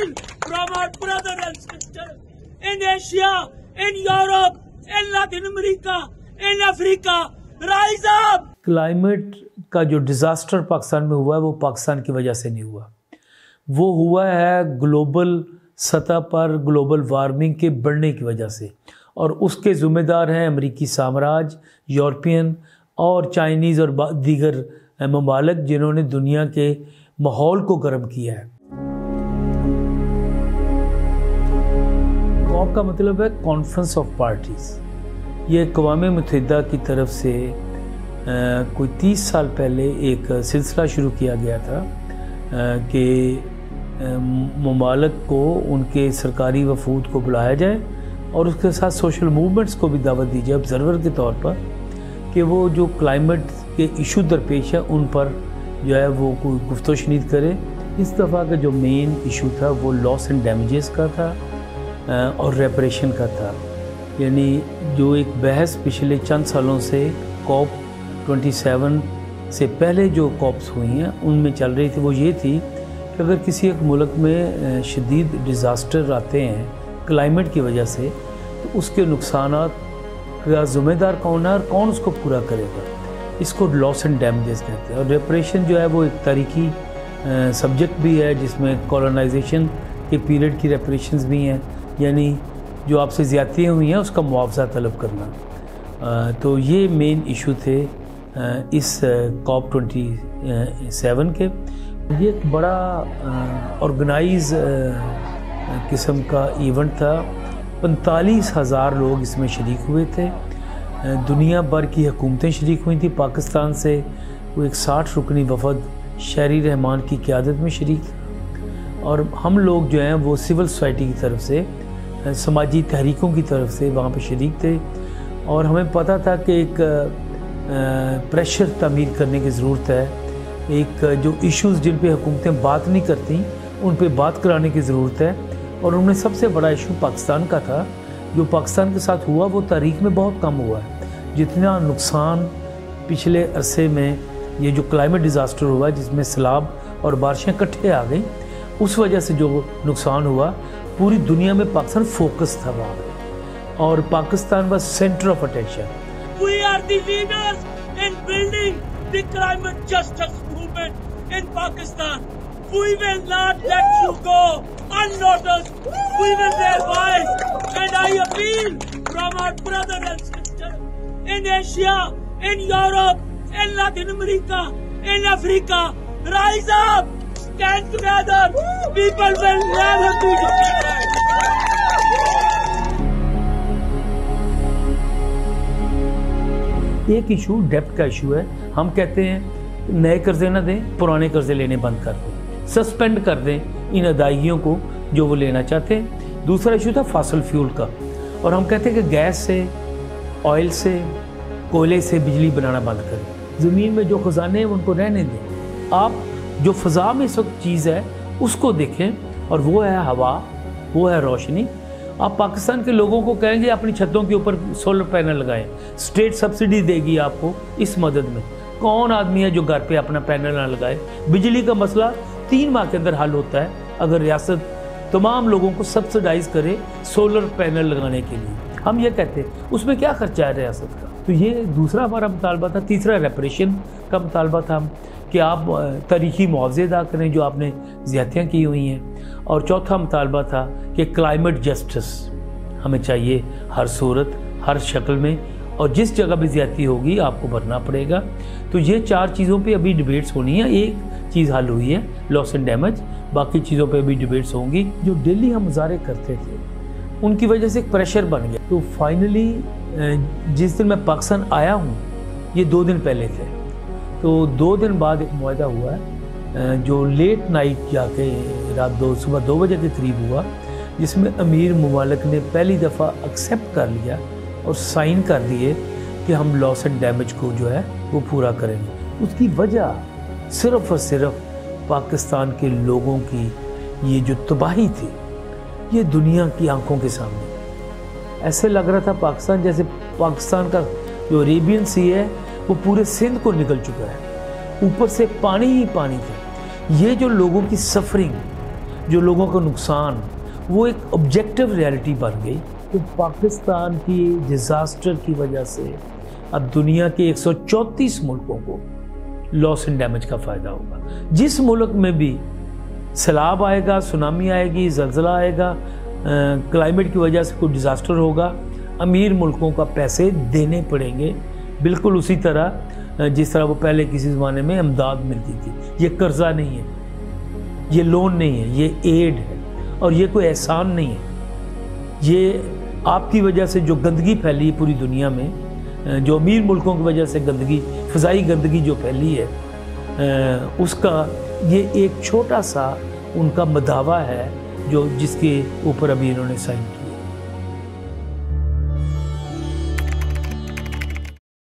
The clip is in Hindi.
appeal from our brother and sister in Asia, in Europe, in Latin America, in Africa, rise up! Climate का जो डिज़ास्टर पाकिस्तान में हुआ है वो पाकिस्तान की वजह से नहीं हुआ, वो हुआ है ग्लोबल सतह पर ग्लोबल वार्मिंग के बढ़ने की वजह से, और उसके ज़िम्मेदार हैं अमेरिकी साम्राज्य, यूरोपियन और चाइनीज़ और दीगर ममालिक जिन्होंने दुनिया के माहौल को गर्म किया है। कॉप का मतलब है कॉन्फ्रेंस ऑफ पार्टीज़। ये अक़वाम मुत्तहिदा की तरफ से कोई 30 साल पहले एक सिलसिला शुरू किया गया था कि ममालिक को उनके सरकारी वफूद को बुलाया जाए और उसके साथ सोशल मूवमेंट्स को भी दावत दी जाए ऑब्ज़र्वर के तौर पर, कि वो जो क्लाइमेट के इशू दरपेश है उन पर जो है वो कोई गुफ्तो शनीद करे। इस दफ़ा का जो मेन इशू था वो लॉस एंड डैमेजेस का था और रेपरेशन का था। यानी जो एक बहस पिछले चंद सालों से COP 27 से पहले जो कॉप्स हुई हैं उनमें चल रही थी, वो ये थी कि अगर किसी एक मुल्क में शदीद डिज़ास्टर आते हैं क्लाइमेट की वजह से, तो उसके नुकसानात का ज़िम्मेदार कौन है और कौन उसको पूरा करेगा। इसको लॉस एंड डैमेजेस कहते हैं। और रेपरेशन जो है वो एक तारीखी सब्जेक्ट भी है जिसमें कॉलोनाइजेशन के पीरियड की रेपरेशंस भी हैं, यानी जो आपसे ज़्यादतियाँ हुई हैं उसका मुआवजा तलब करना। तो ये मेन इशू थे इस COP 27 के। ये एक बड़ा ऑर्गेनाइज किस्म का इवेंट था। 45,000 लोग इसमें शरीक हुए थे। दुनिया भर की हुकूमतें शरीक हुई थी। पाकिस्तान से वो एक 60 रुकनी वफद शहरी रहमान की क़यादत में शरीक, और हम लोग जो हैं वो सिविल सोसाइटी की तरफ से, समाजी तहरीकों की तरफ से वहाँ पे शरीक थे। और हमें पता था कि एक प्रेशर तामीर करने की ज़रूरत है, एक जो इश्यूज़ जिन पे हुकूमतें बात नहीं करती उन पे बात कराने की ज़रूरत है। और उनमें सबसे बड़ा इशू पाकिस्तान का था। जो पाकिस्तान के साथ हुआ वो तारीख़ में बहुत कम हुआ है। जितना नुकसान पिछले अरसे में ये जो क्लाइमेट डिज़ास्टर हुआ जिसमें सैलाब और बारिशें इकट्ठे आ गई, उस वजह से जो नुकसान हुआ पूरी दुनिया में पाकिस्तान फोकस था वहाँ पे, और Pakistan was centre of attention. We are the leaders in building the climate justice movement in Pakistan. We will not let you go unnoticed. We will revise, and I appeal from our brother and sister in Asia, in Europe, in Latin America, in Africa, rise up, stand together. People will never be defeated. एक इशू डेप्ट का इशू है। हम कहते हैं नए कर्जे ना दें, पुराने कर्जे लेने बंद कर दें, सस्पेंड कर दें इन अदायगियों को जो वो लेना चाहते हैं। दूसरा इशू था फॉसिल फ्यूल का, और हम कहते हैं कि गैस से, ऑयल से, कोयले से बिजली बनाना बंद करें। ज़मीन में जो ख़जाने हैं उनको रहने दें। आप जो फ़ज़ा में इस वक्त चीज़ है उसको देखें, और वो है हवा, वो है रोशनी। आप पाकिस्तान के लोगों को कहेंगे अपनी छतों के ऊपर सोलर पैनल लगाएं, स्टेट सब्सिडी देगी आपको इस मदद में। कौन आदमी है जो घर पे अपना पैनल ना लगाए? बिजली का मसला 3 माह के अंदर हल होता है अगर रियासत तमाम लोगों को सब्सिडाइज करे सोलर पैनल लगाने के लिए। हम ये कहते हैं उसमें क्या खर्चा है रियासत का। तो ये दूसरा हमारा मुतालबा था। तीसरा रेपरेशन का मुतालबा था कि आप तारीखी मुआवजे अदा करें जो आपने ज़्यादतियाँ की हुई हैं। और चौथा मुतालबा था कि क्लाइमेट जस्टिस हमें चाहिए हर सूरत, हर शक्ल में, और जिस जगह भी ज़्यादती होगी आपको भरना पड़ेगा। तो ये 4 चीज़ों पे अभी डिबेट्स होनी है। एक चीज़ हल हुई है लॉस एंड डैमेज, बाकी चीज़ों पे भी डिबेट्स होंगी। जो डेली हम मुजाहरे करते थे उनकी वजह से एक प्रेशर बन गया। तो फाइनली जिस दिन मैं पाकिस्तान आया हूँ ये 2 दिन पहले थे, तो 2 दिन बाद एक मुआहदा हुआ है जो लेट नाइट जाके रात सुबह 2 बजे के करीब हुआ, जिसमें अमीर ममालिक ने पहली दफ़ा एक्सेप्ट कर लिया और साइन कर दिए कि हम लॉस एंड डैमेज को जो है वो पूरा करेंगे। उसकी वजह सिर्फ़ और सिर्फ पाकिस्तान के लोगों की ये जो तबाही थी ये दुनिया की आंखों के सामने। ऐसे लग रहा था पाकिस्तान जैसे पाकिस्तान का जो अरेबियन सी है वो पूरे सिंध को निकल चुका है, ऊपर से पानी ही पानी था। ये जो लोगों की सफरिंग, जो लोगों का नुकसान, वो एक ऑब्जेक्टिव रियलिटी बन गई। तो पाकिस्तान की डिज़ास्टर की वजह से अब दुनिया के 134 मुल्कों को लॉस एंड डैमेज का फ़ायदा होगा। जिस मुल्क में भी सैलाब आएगा, सुनामी आएगी, ज़लज़ला आएगा, क्लाइमेट की वजह से कोई डिज़ास्टर होगा, अमीर मुल्कों का पैसे देने पड़ेंगे, बिल्कुल उसी तरह जिस तरह वो पहले किसी ज़माने में इमदाद मिलती थी। ये कर्जा नहीं है, ये लोन नहीं है, ये एड है और ये कोई एहसान नहीं है। ये आपकी वजह से जो गंदगी फैली है पूरी दुनिया में, जो अमीर मुल्कों की वजह से गंदगी, फ़िज़ाई गंदगी जो फैली है, उसका ये एक छोटा सा उनका मदावा है जो जिसके ऊपर अभी इन्होंने साइन किया।